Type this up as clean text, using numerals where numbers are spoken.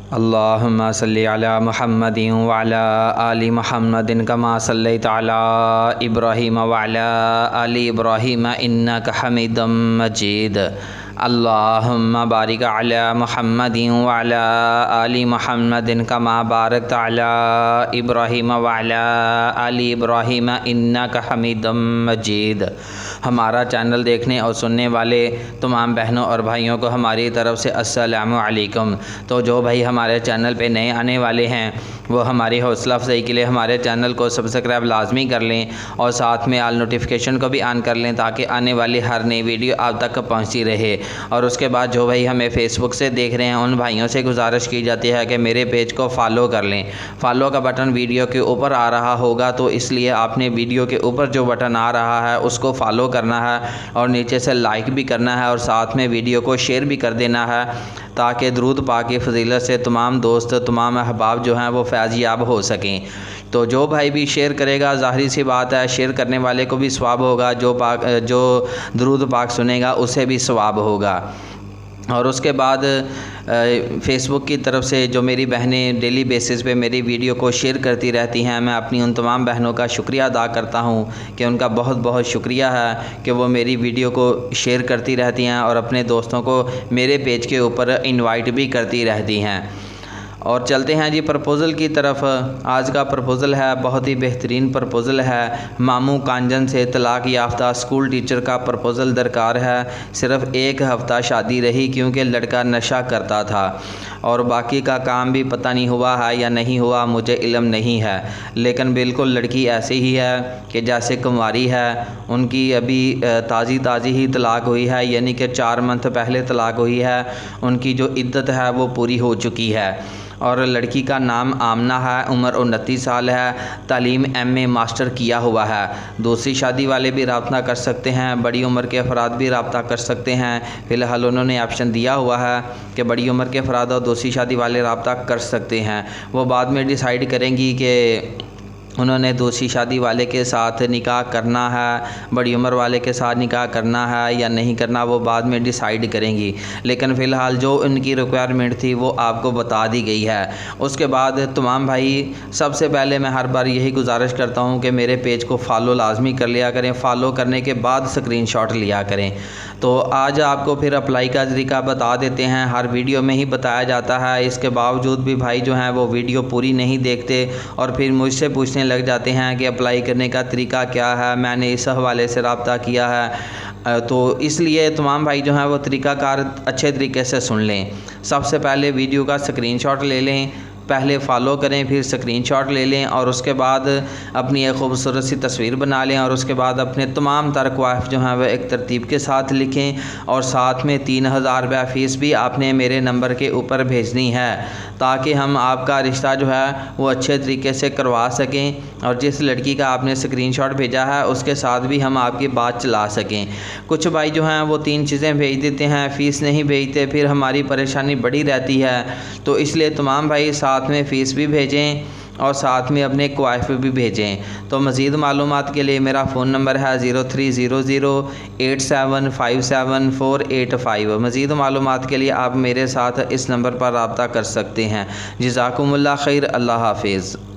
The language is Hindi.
अल्लाहुम्मा सल्लि अला मुहम्मदिन व अला आलि मुहम्मदिन कमा सल्लैता अला इब्राहीम व अला आलि इब्राहीम इन्नका हमीदुम मजीद। अल्लाहुम्मा बारिक अला मुहम्मदिन व अला आलि मुहम्मदिन कमा बारकता अला इब्राहीम व अला आलि इब्राहीम इन्नका हमीदुम मजीद। हमारा चैनल देखने और सुनने वाले तमाम बहनों और भाइयों को हमारी तरफ़ से अस्सलामु अलैकुम। तो जो भाई हमारे चैनल पे नए आने वाले हैं वो हमारी हौसला अफजाई के लिए हमारे चैनल को सब्सक्राइब लाजमी कर लें और साथ में आल नोटिफिकेशन को भी ऑन कर लें ताकि आने वाली हर नई वीडियो आप तक पहुंचती रहे। और उसके बाद जो भाई हमें फ़ेसबुक से देख रहे हैं उन भाइयों से गुजारिश की जाती है कि मेरे पेज को फॉलो कर लें। फॉलो का बटन वीडियो के ऊपर आ रहा होगा, तो इसलिए आपने वीडियो के ऊपर जो बटन आ रहा है उसको फॉलो करना है और नीचे से लाइक भी करना है और साथ में वीडियो को शेयर भी कर देना है ताकि दरूद पाक की फजीलत से तमाम दोस्त तमाम अहबाब जो हैं वो फैज़याब हो सकें। तो जो भाई भी शेयर करेगा ज़ाहिर सी बात है शेयर करने वाले को भी सवाब होगा, जो दरूद पाक सुनेगा उसे भी सवाब होगा। और उसके बाद फ़ेसबुक की तरफ से जो मेरी बहनें डेली बेसिस पे मेरी वीडियो को शेयर करती रहती हैं, मैं अपनी उन तमाम बहनों का शुक्रिया अदा करता हूं कि उनका बहुत बहुत शुक्रिया है कि वो मेरी वीडियो को शेयर करती रहती हैं और अपने दोस्तों को मेरे पेज के ऊपर इनवाइट भी करती रहती हैं। और चलते हैं जी प्रपोज़ल की तरफ। आज का प्रपोज़ल है बहुत ही बेहतरीन प्रपोज़ल है। मामू कांजन से तलाक़ याफ्ता स्कूल टीचर का प्रपोज़ल दरकार है। सिर्फ़ एक हफ़्ता शादी रही क्योंकि लड़का नशा करता था और बाकी का काम भी पता नहीं हुआ है या नहीं हुआ, मुझे इल्म नहीं है, लेकिन बिल्कुल लड़की ऐसे ही है कि जैसे कुंवारी है। उनकी अभी ताज़ी ही तलाक़ हुई है, यानी कि 4 मंथ पहले तलाक़ हुई है। उनकी जो इद्दत है वो पूरी हो चुकी है और लड़की का नाम आमना है, उम्र 29 साल है, तालीम MA मास्टर किया हुआ है। दूसरी शादी वाले भी रब्ता कर सकते हैं, बड़ी उम्र के अफराद भी रब्ता कर सकते हैं। फ़िलहाल उन्होंने ऑप्शन दिया हुआ है कि बड़ी उम्र के अफराद और दूसरी शादी वाले रब्ता कर सकते हैं। वो बाद में डिसाइड करेंगी कि उन्होंने दूसरी शादी वाले के साथ निकाह करना है, बड़ी उम्र वाले के साथ निकाह करना है या नहीं करना, वो बाद में डिसाइड करेंगी। लेकिन फ़िलहाल जो उनकी रिक्वायरमेंट थी वो आपको बता दी गई है। उसके बाद तमाम भाई, सबसे पहले मैं हर बार यही गुजारिश करता हूँ कि मेरे पेज को फॉलो लाजमी कर लिया करें। फ़ॉलो करने के बाद स्क्रीनशॉट लिया करें। तो आज आपको फिर अप्लाई का तरीका बता देते हैं। हर वीडियो में ही बताया जाता है, इसके बावजूद भी भाई जो हैं वो वीडियो पूरी नहीं देखते और फिर मुझसे पूछने लग जाते हैं कि अप्लाई करने का तरीका क्या है, मैंने इस हवाले से रब्ता किया है। तो इसलिए तमाम भाई जो हैं वो तरीक़ाकार अच्छे तरीके से सुन लें। सबसे पहले वीडियो का स्क्रीनशॉट ले लें, पहले फ़ॉलो करें, फिर स्क्रीनशॉट ले लें और उसके बाद अपनी एक खूबसूरत सी तस्वीर बना लें और उसके बाद अपने तमाम तरक़वाइफ जो हैं वह एक तरतीब के साथ लिखें और साथ में 3000 रुपया फ़ीस भी आपने मेरे नंबर के ऊपर भेजनी है ताकि हम आपका रिश्ता जो है वो अच्छे तरीके से करवा सकें और जिस लड़की का आपने स्क्रीनशॉट भेजा है उसके साथ भी हम आपकी बात चला सकें। कुछ भाई जो हैं वो 3 चीज़ें भेज देते हैं, फ़ीस नहीं भेजते, फिर हमारी परेशानी बड़ी रहती है। तो इसलिए तमाम भाई साथ में फ़ीस भी भेजें और साथ में अपने क्वाइफ भी भेजें। तो मज़ीद मालूमात के लिए मेरा फ़ोन नंबर है 030087574885। मज़ीद मालूमात के लिए आप मेरे साथ इस नंबर पर रब्ता कर सकते हैं। जज़ाकुमुल्लाह खैर। अल्लाह हाफिज़।